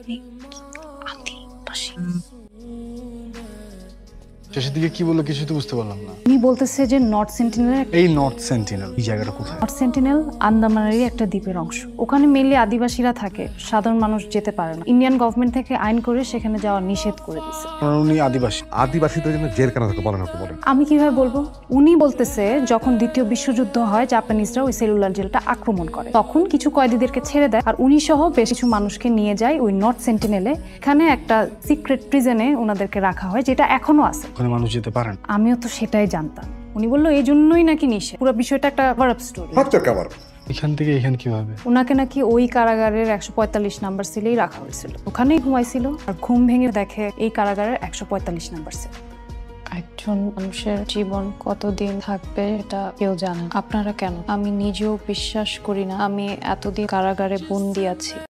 আমি আদিবাসী। শেষের দিকে কি বললো কিছু তো বুঝতে পারলাম না। উনি বলতেছে যে নর্থ সেন্টিনেল, এই নর্থ সেন্টিনেল এই জায়গাটা কোথায়? নর্থ সেন্টিনেল আন্দামানেরই একটা দ্বীপের অংশ। ওখানে মেনলি আদিবাসীরা থাকে, সাধারণ মানুষ যেতে পারে না। ইন্ডিয়ান গভর্নমেন্ট থেকে আইন করে সেখানে যাওয়া নিষেধ করে দিছে। উনি আদিবাসী। আদিবাসীদের জন্য জেল কেন থাকে বলেন, বলেন। আমি কিভাবে বলবো? উনি বলতেছে যখন দ্বিতীয় বিশ্বযুদ্ধ হয় জাপানিজরা ওই সেলুলার জেলটা আক্রমণ করে, তখন কিছু কয়েদিদেরকে ছেড়ে দেয় আর উনি সহ বেশ কিছু মানুষকে নিয়ে যায় ওই নর্থ সেন্টিনেলে। এখানে একটা সিক্রেট প্রিজনে ওনাদেরকে রাখা হয়, যেটা এখনো আছে। ওখানে মানুষ যেতে পারেন? আমিও তো সেটাই জানতাম। উনি বললো এই জন্যই নাকি নিষেধ। পুরো বিষয়টা একটা করাপ্ট স্টোরি। এখান থেকে এখানে কিভাবে? ওনাকে নাকি ওই কারাগারের 145 নাম্বার সেলেই রাখা হয়েছিল, ওখানেই ঘুমাইছিল। আর ঘুম ভেঙে দেখে এই কারাগারের 145 নাম্বার সেল। একজন মানুষের জীবন কতদিন থাকবে এটা কেউ জানে না। আপনারা কেন? আমি নিজেও বিশ্বাস করি না আমি এতদিন কারাগারে বন্দি আছি।